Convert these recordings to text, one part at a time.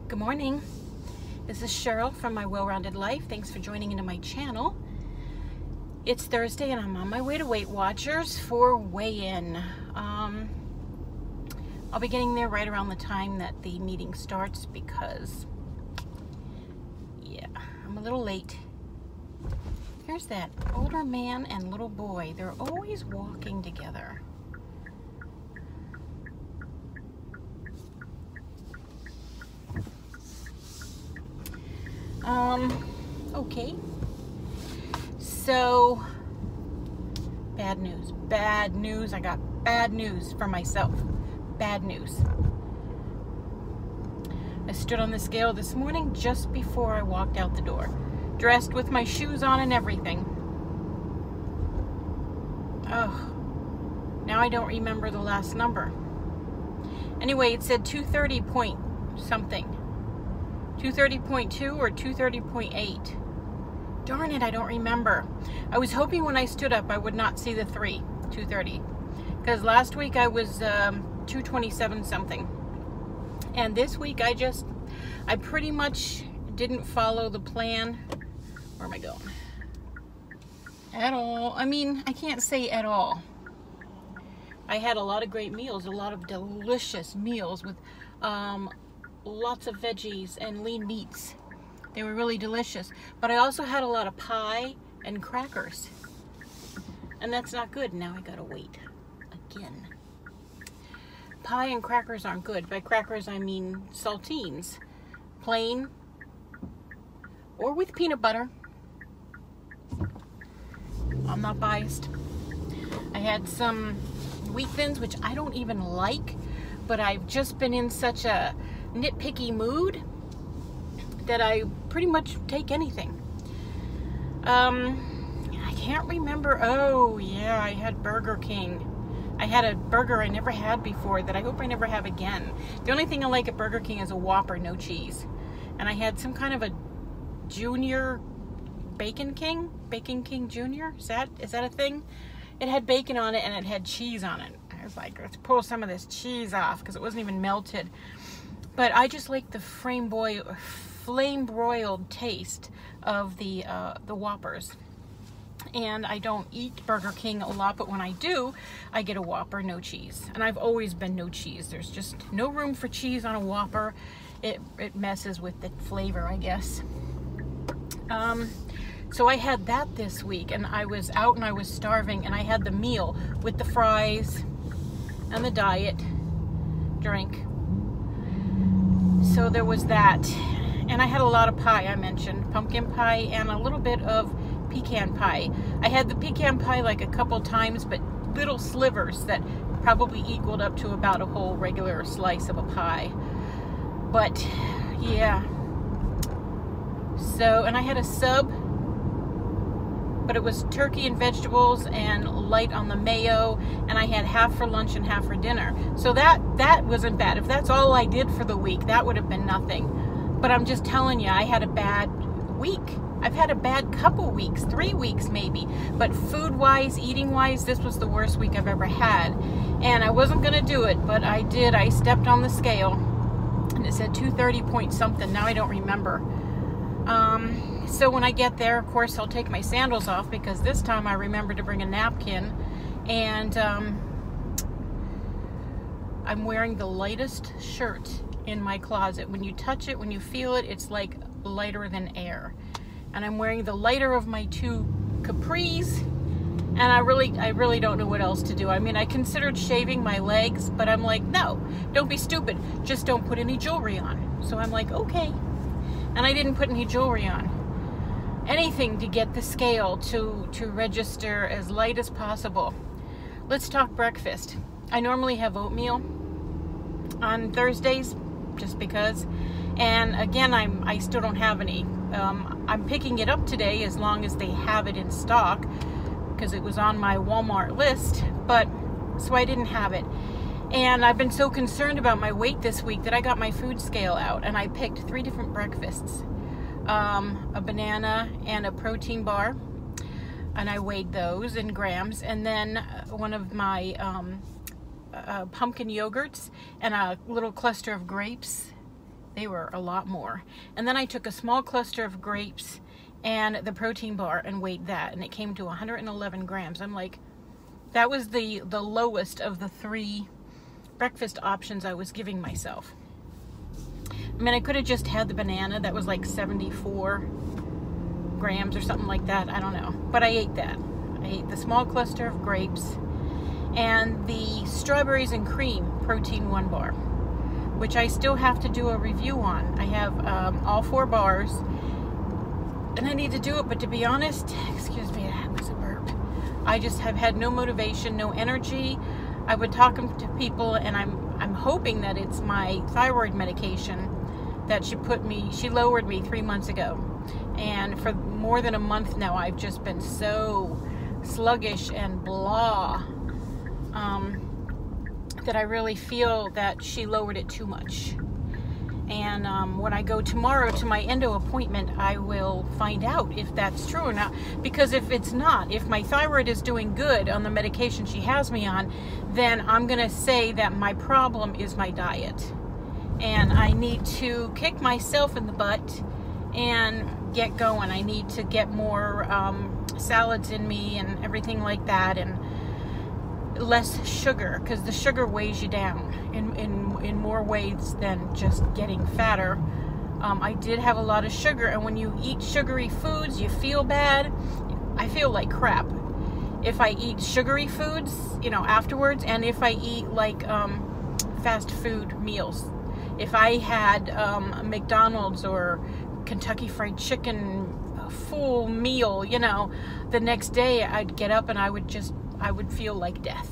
Good morning. This is Cheryl from My Well-Rounded Life. Thanks for joining into my channel. It's Thursday and I'm on my way to Weight Watchers for weigh-in. I'll be getting there right around the time that the meeting starts because, yeah, I'm a little late. Here's that older man and little boy. They're always walking together. Okay. So, bad news. Bad news. I got bad news for myself. Bad news. I stood on the scale this morning just before I walked out the door. Dressed with my shoes on and everything. Oh, now I don't remember the last number. Anyway, it said 230 point something. 230.2 or 230.8. Darn it, I don't remember. I was hoping when I stood up I would not see the 230. Because last week I was 227 something. And this week I pretty much didn't follow the plan. Where am I going? At all. I mean, I can't say at all. I had a lot of great meals, a lot of delicious meals with lots of veggies and lean meats. They were really delicious. But I also had a lot of pie and crackers. And that's not good. Now I gotta wait again. Pie and crackers aren't good. By crackers I mean saltines. Plain or with peanut butter. I'm not biased. I had some wheat thins, which I don't even like, but I've just been in such a nitpicky mood that I pretty much take anything. I can't remember. Oh yeah, I had Burger King. I had a burger I never had before that I hope I never have again. The only thing I like at Burger King is a Whopper, no cheese. And I had some kind of a Junior Bacon King Junior. Is that a thing? It had bacon on it and it had cheese on it. I was like, let's pull some of this cheese off because it wasn't even melted. But I just like the flame broiled taste of the Whoppers. And I don't eat Burger King a lot, but when I do, I get a Whopper, no cheese. And I've always been no cheese. There's just no room for cheese on a Whopper. It messes with the flavor, I guess. So I had that this week, and I was out and I was starving, and I had the meal with the fries and the diet drink. So there was that. And I had a lot of pie, I mentioned. Pumpkin pie and a little bit of pecan pie. I had the pecan pie like a couple times, but little slivers that probably equaled up to about a whole regular slice of a pie. But, yeah. So, and I had a sub, but it was turkey and vegetables and light on the mayo, and I had half for lunch and half for dinner. So that wasn't bad. If that's all I did for the week, that would have been nothing. But I'm just telling you, I had a bad week. I've had a bad couple weeks, 3 weeks maybe. But food-wise, eating-wise, this was the worst week I've ever had. And I wasn't gonna do it, but I did. I stepped on the scale, and it said 230 point something. Now I don't remember. So when I get there, of course, I'll take my sandals off because this time I remember to bring a napkin. And I'm wearing the lightest shirt in my closet. When you touch it, when you feel it, it's like lighter than air. And I'm wearing the lighter of my two capris, and I really don't know what else to do. I mean, I considered shaving my legs, but I'm like, no, don't be stupid. Just don't put any jewelry on. So I'm like, okay. And I didn't put any jewelry on. Anything to get the scale to register as light as possible. Let's talk breakfast. I normally have oatmeal on Thursdays, just because. And again, I still don't have any. I'm picking it up today as long as they have it in stock, because it was on my Walmart list, but so I didn't have it. And I've been so concerned about my weight this week that I got my food scale out and I picked 3 different breakfasts. A banana and a protein bar, and I weighed those in grams, and then one of my pumpkin yogurts and a little cluster of grapes. They were a lot more. And then I took a small cluster of grapes and the protein bar and weighed that, and it came to 111 grams. I'm like, that was the lowest of the 3 breakfast options I was giving myself. I mean, I could have just had the banana that was like 74 grams or something like that. I don't know. But I ate that. I ate the small cluster of grapes and the strawberries and cream protein 1 bar, which I still have to do a review on. I have all 4 bars, and I need to do it, but to be honest, excuse me, that was a burp. I just have had no motivation, no energy. I would talk to people, and I'm hoping that it's my thyroid medication that she lowered me 3 months ago. And for more than a month now, I've just been so sluggish and blah, that I really feel that she lowered it too much. And when I go tomorrow to my endo appointment, I will find out if that's true or not. Because if it's not, if my thyroid is doing good on the medication she has me on, then I'm going to say that my problem is my diet. And I need to kick myself in the butt and get going. I need to get more salads in me and everything like that, and less sugar, because the sugar weighs you down in more ways than just getting fatter. I did have a lot of sugar, and when you eat sugary foods, you feel bad. I feel like crap if I eat sugary foods, you know, afterwards, and if I eat like fast food meals. If I had McDonald's or Kentucky Fried Chicken full meal, you know, the next day I'd get up and I would feel like death.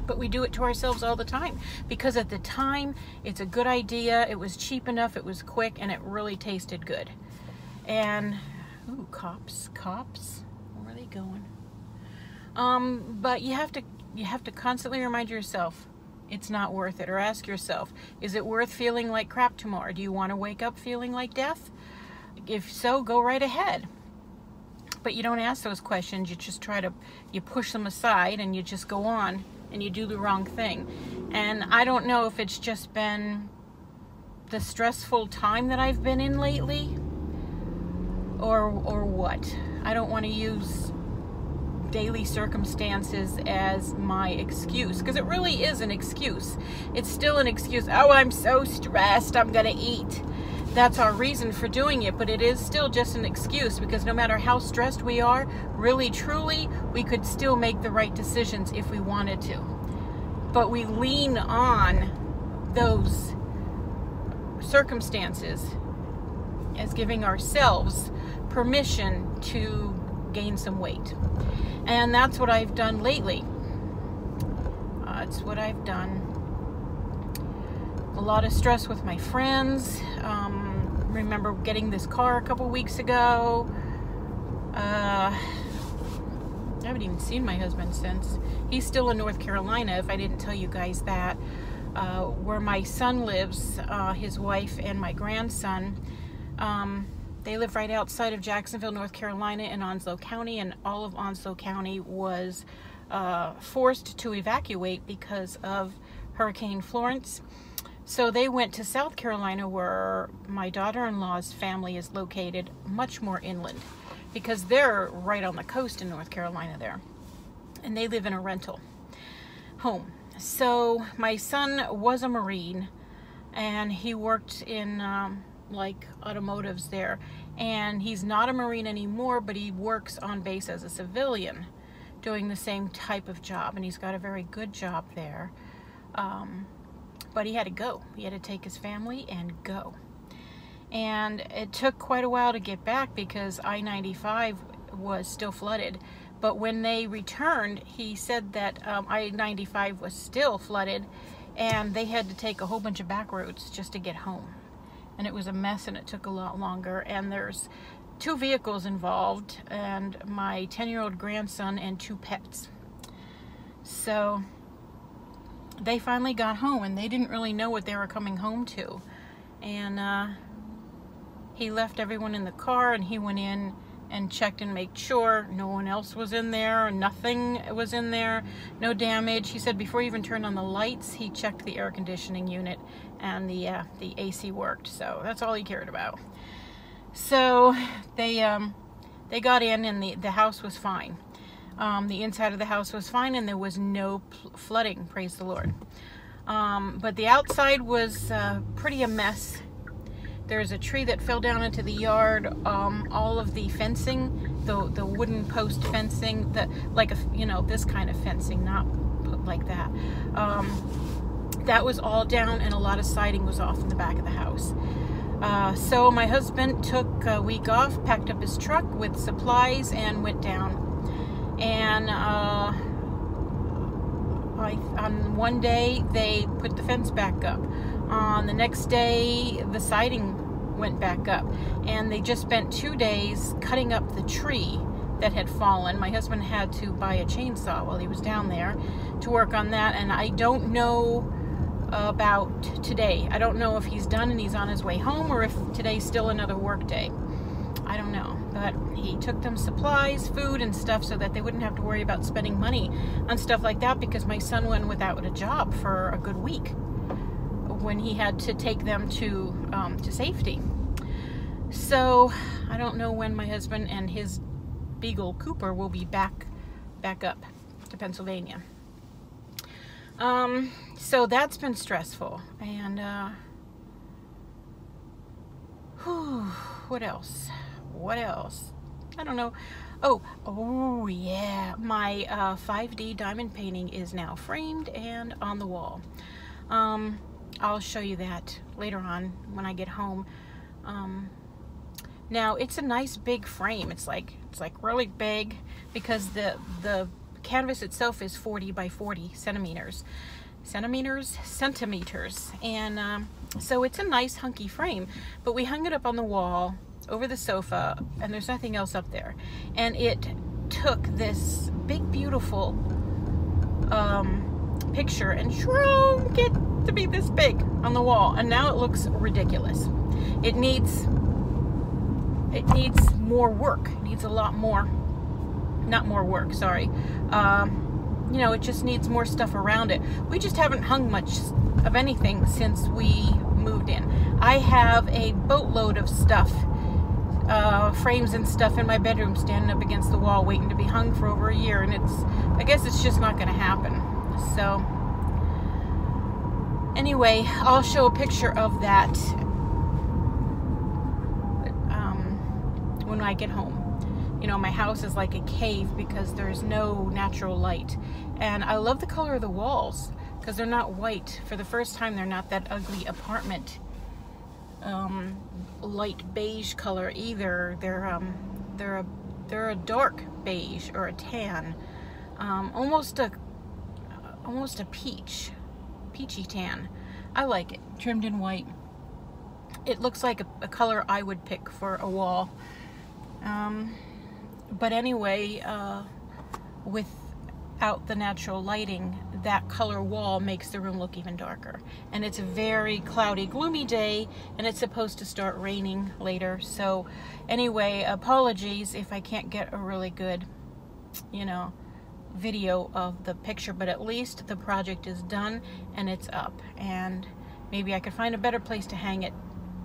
But we do it to ourselves all the time, because at the time it's a good idea, it was cheap enough, it was quick, and it really tasted good. And ooh, cops, where are they going? But you have to constantly remind yourself it's not worth it, or ask yourself, is it worth feeling like crap tomorrow? Do you want to wake up feeling like death? If so, go right ahead. But you don't ask those questions. You just you push them aside, and you just go on, and you do the wrong thing. And I don't know if it's just been the stressful time that I've been in lately, or what. I don't want to use daily circumstances as my excuse, because it really is an excuse. It's still an excuse. Oh, I'm so stressed, I'm gonna eat. That's our reason for doing it, but it is still just an excuse, because no matter how stressed we are, really truly, we could still make the right decisions if we wanted to. But we lean on those circumstances as giving ourselves permission to gain some weight. And that's what I've done lately. That's what I've done. A lot of stress with my friends. Remember getting this car a couple weeks ago. I haven't even seen my husband since. He's still in North Carolina, if I didn't tell you guys that. Where my son lives, his wife and my grandson, they live right outside of Jacksonville, North Carolina, in Onslow County, and all of Onslow County was forced to evacuate because of Hurricane Florence. So they went to South Carolina, where my daughter-in-law's family is located, much more inland, because they're right on the coast in North Carolina there, and they live in a rental home. So my son was a Marine, and he worked in like automotives there, and he's not a Marine anymore, but he works on base as a civilian doing the same type of job, and he's got a very good job there. But he had to go. He had to take his family and go. And it took quite a while to get back because I-95 was still flooded. But when they returned, he said that I-95 was still flooded, and they had to take a whole bunch of back roads just to get home. And it was a mess, and it took a lot longer. And there's 2 vehicles involved, and my 10-year-old grandson and 2 pets. So they finally got home, and they didn't really know what they were coming home to. And he left everyone in the car, and he went in and checked and made sure no one else was in there, nothing was in there, no damage. He said before he even turned on the lights, he checked the air conditioning unit and the AC worked. So that's all he cared about. So they got in, and the house was fine. The inside of the house was fine, and there was no flooding, praise the Lord. But the outside was pretty a mess. There's a tree that fell down into the yard. All of the fencing, the wooden post fencing, this kind of fencing, not put like that. That was all down, and a lot of siding was off in the back of the house. So my husband took a week off, packed up his truck with supplies, and went down. And on one day they put the fence back up. On the next day the siding went back up, and they just spent 2 days cutting up the tree that had fallen. My husband had to buy a chainsaw while he was down there to work on that, and I don't know about today. I don't know if he's done and he's on his way home, or if today's still another work day. I don't know, but he took them supplies, food and stuff, so that they wouldn't have to worry about spending money on stuff like that, because my son went without a job for a good week when he had to take them to safety. So I don't know when my husband and his beagle Cooper will be back up to Pennsylvania. So that's been stressful. And what else? I don't know. Oh yeah, my 5D diamond painting is now framed and on the wall. I'll show you that later on when I get home. Now it's a nice big frame. It's like really big, because the canvas itself is 40 by 40 centimeters, and so it's a nice hunky frame. But we hung it up on the wall over the sofa, and there's nothing else up there, and it took this big beautiful picture and shrunk it to be this big on the wall, and now it looks ridiculous. It needs more work. It needs a lot more, not more work, sorry. It just needs more stuff around it. We just haven't hung much of anything since we moved in. I have a boatload of stuff, frames and stuff in my bedroom standing up against the wall waiting to be hung for over a year, and I guess it's just not going to happen. So anyway, I'll show a picture of that when I get home. My house is like a cave because there's no natural light, and I love the color of the walls because they're not white. For the first time, they're not that ugly apartment light beige color either. They're a dark beige or a tan, almost a peachy tan. I like it trimmed in white. It looks like a color I would pick for a wall. But anyway, without the natural lighting, that color wall makes the room look even darker. And it's a very cloudy, gloomy day, and it's supposed to start raining later. So anyway, apologies if I can't get a really good, video of the picture, but at least the project is done and it's up. And maybe I could find a better place to hang it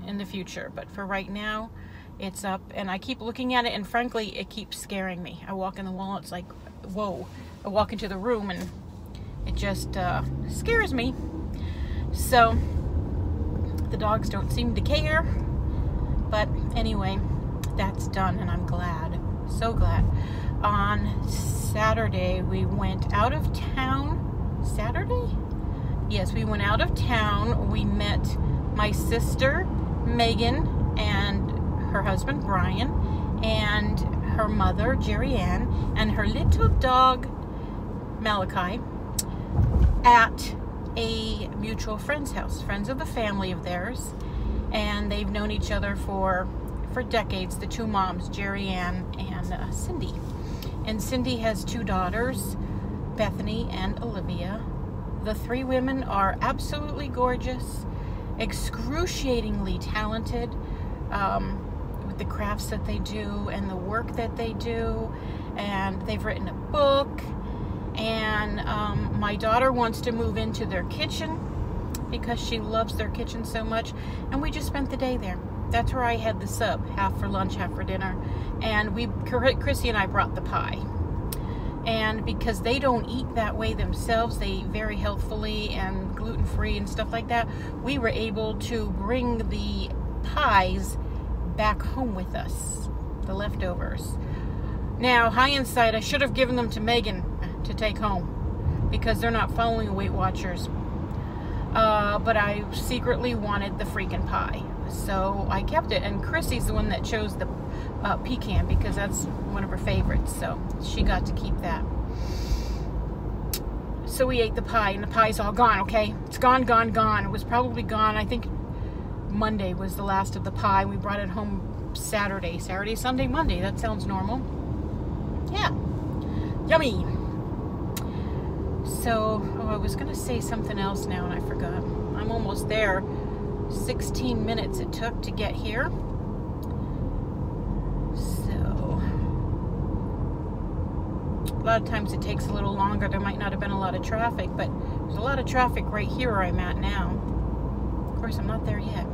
in the future. But for right now, it's up, and I keep looking at it, and frankly, it keeps scaring me. I walk in the wall, it's like, whoa. I walk into the room, and it just scares me. So, the dogs don't seem to care. But anyway, that's done, and I'm glad. So glad. On Saturday, we went out of town. Saturday? Yes, we went out of town. We met my sister, Megan, and her husband Brian, and her mother Jerry Ann, and her little dog Malachi, at a mutual friend's house, friends of the family of theirs, and they've known each other for decades. The two moms, Jerry Ann and Cindy, and Cindy has 2 daughters, Bethany and Olivia. The 3 women are absolutely gorgeous, excruciatingly talented, with the crafts that they do and the work that they do. And they've written a book. And my daughter wants to move into their kitchen because she loves their kitchen so much. And we just spent the day there. That's where I had the sub, half for lunch, half for dinner. And Chrissy and I brought the pie. And because they don't eat that way themselves, they eat very healthfully and gluten-free and stuff like that, we were able to bring the pies back home with us, the leftovers. Now, hindsight, I should have given them to Megan to take home because they're not following Weight Watchers. But I secretly wanted the freaking pie, so I kept it. And Chrissy's the one that chose the pecan because that's one of her favorites, so she got to keep that. So we ate the pie, and the pie's all gone, okay? It's gone, gone, gone. It was probably gone. I think Monday was the last of the pie. We brought it home Saturday, Sunday, Monday. That sounds normal. Yeah. Yummy. So, I was going to say something else now, and I forgot. I'm almost there. 16 minutes it took to get here. A lot of times it takes a little longer. There might not have been a lot of traffic, but there's a lot of traffic right here where I'm at now. Of course, I'm not there yet.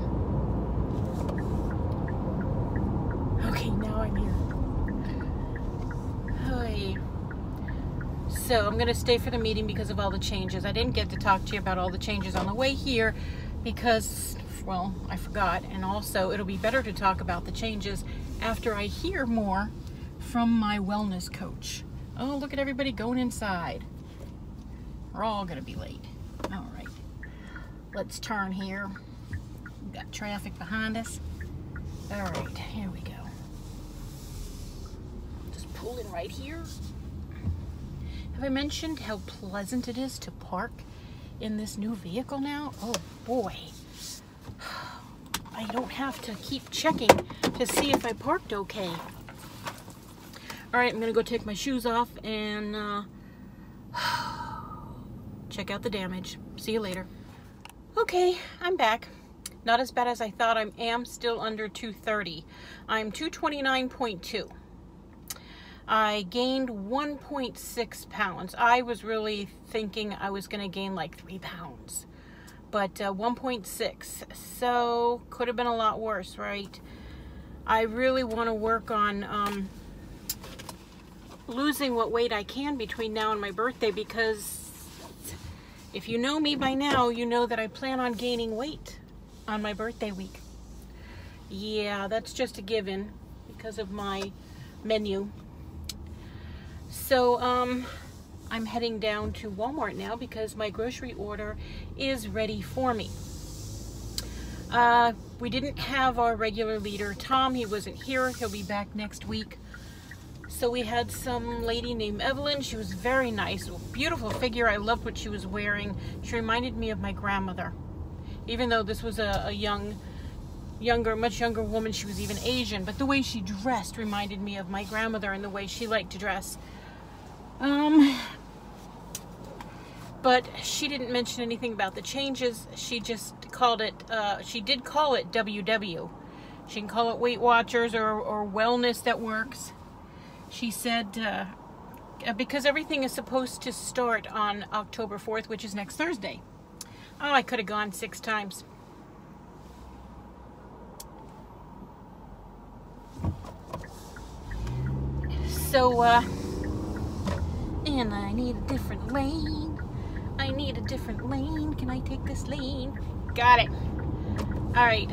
Okay, now I'm here. Hi. So I'm going to stay for the meeting because of all the changes. I didn't get to talk to you about all the changes on the way here because, well, I forgot. And also, it'll be better to talk about the changes after I hear more from my wellness coach. Oh, look at everybody going inside. We're all going to be late. All right. Let's turn here. We've got traffic behind us. All right, here we go. Just pull in right here. Have I mentioned how pleasant it is to park in this new vehicle now? Oh, boy. I don't have to keep checking to see if I parked okay. All right, I'm gonna go take my shoes off and check out the damage. See you later. Okay, I'm back. Not as bad as I thought. I am still under 230. I'm 229.2. I gained 1.6 pounds. I was really thinking I was gonna gain like 3 pounds, but 1.6. So could have been a lot worse, right? I really want to work on losing what weight I can between now and my birthday, because if you know me by now, you know that I plan on gaining weight on my birthday week. Yeah, that's just a given because of my menu. So I'm heading down to Walmart now because my grocery order is ready for me. We didn't have our regular leader, Tom. He wasn't here. He'll be back next week. So we had some lady named Evelyn. She was very nice, beautiful figure. I loved what she was wearing. She reminded me of my grandmother. Even though this was a much younger woman, she was even Asian. But the way she dressed reminded me of my grandmother and the way she liked to dress. But she didn't mention anything about the changes. She just called it, she did call it WW. She can call it Weight Watchers or Wellness That Works. She said, because everything is supposed to start on October 4th, which is next Thursday. Oh, I could have gone 6 times. So, and I need a different lane. I need a different lane. Can I take this lane? Got it. All right.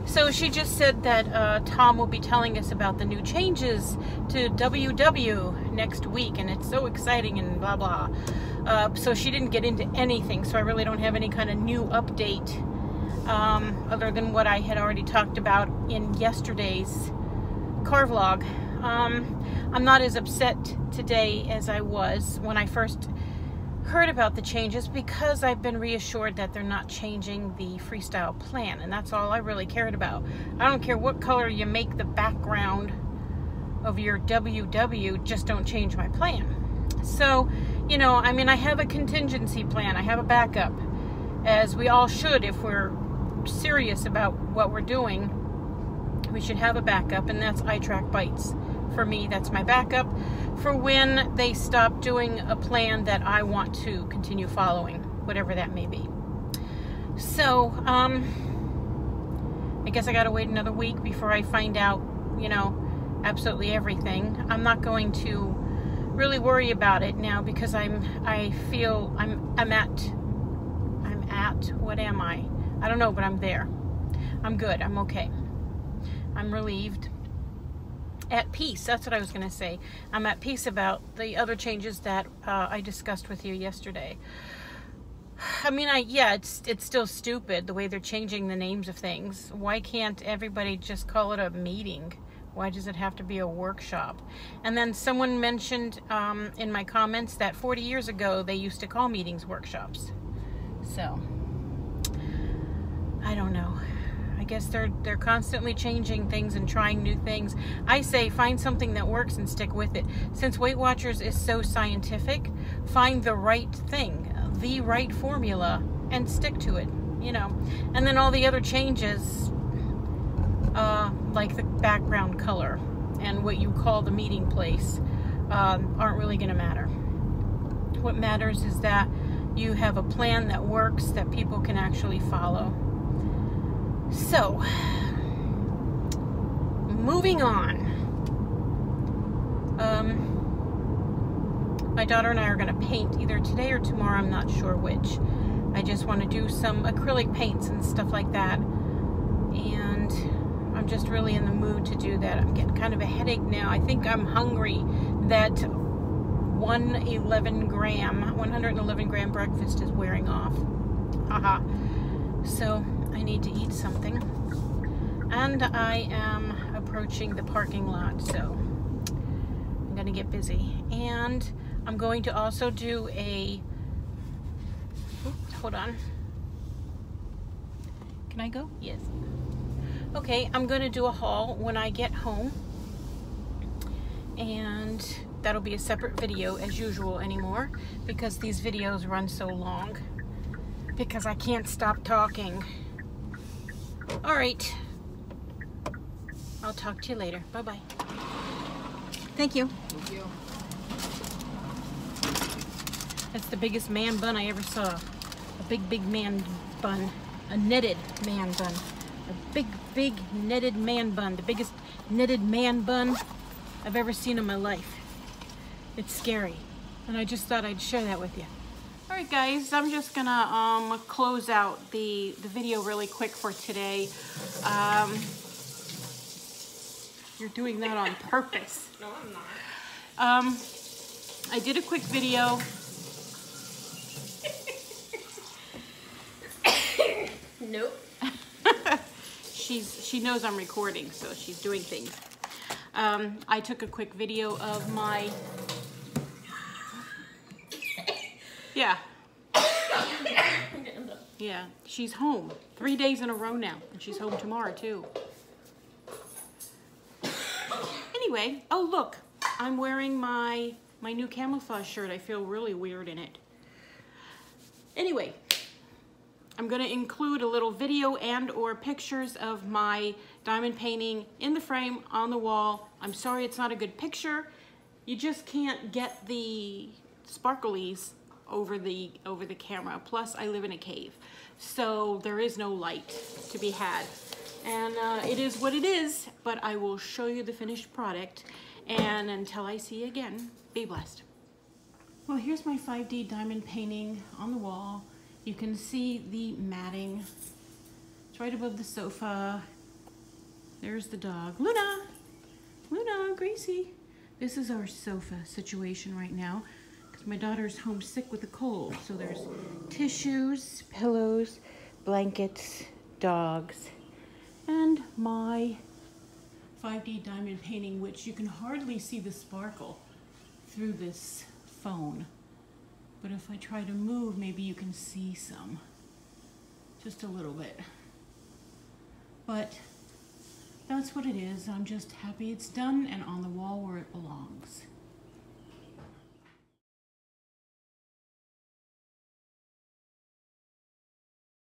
So she just said that Tom will be telling us about the new changes to WW next week, and it's so exciting and blah blah. So she didn't get into anything, so I really don't have any kind of new update other than what I had already talked about in yesterday's car vlog. I'm not as upset today as I was when I first heard about the changes, because I've been reassured that they're not changing the freestyle plan, and that's all I really cared about. I don't care what color you make the background of your WW, just don't change my plan. So, you know, I mean, I have a contingency plan, I have a backup, as we all should if we're serious about what we're doing. we should have a backup, and that's eye track bites. For me, that's my backup for when they stop doing a plan that I want to continue following, whatever that may be. So, I guess I gotta wait another week before I find out, you know, absolutely everything. I'm not going to really worry about it now because I feel I'm at, what am I? I don't know, but I'm there. I'm good, I'm okay. I'm relieved. At peace, that's what I was gonna say. I'm at peace about the other changes that I discussed with you yesterday. I mean, yeah, it's still stupid the way they're changing the names of things. Why can't everybody just call it a meeting? Why does it have to be a workshop? And then someone mentioned in my comments that 40 years ago they used to call meetings workshops. So, I don't know. I guess they're constantly changing things and trying new things. I say find something that works and stick with it. Since Weight Watchers is so scientific, find the right thing, the right formula, and stick to it, you know. And then all the other changes, like the background color and what you call the meeting place, aren't really going to matter. What matters is that you have a plan that works, that people can actually follow. So, moving on. My daughter and I are going to paint either today or tomorrow, I'm not sure which. I just want to do some acrylic paints and stuff like that. And I'm just really in the mood to do that. I'm getting kind of a headache now. I think I'm hungry. That 111 gram breakfast is wearing off. Haha. So, I need to eat something. And I am approaching the parking lot, so I'm gonna get busy. And I'm going to also do a, hold on. Can I go? Yes. Okay, I'm gonna do a haul when I get home. And that'll be a separate video as usual anymore because these videos run so long because I can't stop talking. All right. I'll talk to you later. Bye-bye. Thank you. Thank you. That's the biggest man bun I ever saw. A big man bun. A knitted man bun. A big knitted man bun. The biggest knitted man bun I've ever seen in my life. It's scary. And I just thought I'd share that with you. All right, guys, I'm just gonna close out the video really quick for today. You're doing that on purpose. No, I'm not. I did a quick video. Nope. She knows I'm recording, so she's doing things. I took a quick video of my, yeah. Yeah, she's home 3 days in a row now, and she's home tomorrow too. Anyway, oh look, I'm wearing my new camouflage shirt. I feel really weird in it. Anyway, I'm gonna include a little video and or pictures of my diamond painting in the frame on the wall. I'm sorry it's not a good picture. You just can't get the sparklies over the camera. Plus I live in a cave, so there is no light to be had. And it is what it is, but I will show you the finished product. And until I see you again, be blessed. Well, here's my 5D diamond painting on the wall. You can see the matting. It's right above the sofa. There's the dog. Luna! Luna, Gracie. This is our sofa situation right now because my daughter's homesick with a cold. So there's tissues, pillows, blankets, dogs, and my 5D diamond painting, which you can hardly see the sparkle through this phone. But if I try to move, maybe you can see some. Just a little bit. But that's what it is. I'm just happy it's done and on the wall where it belongs.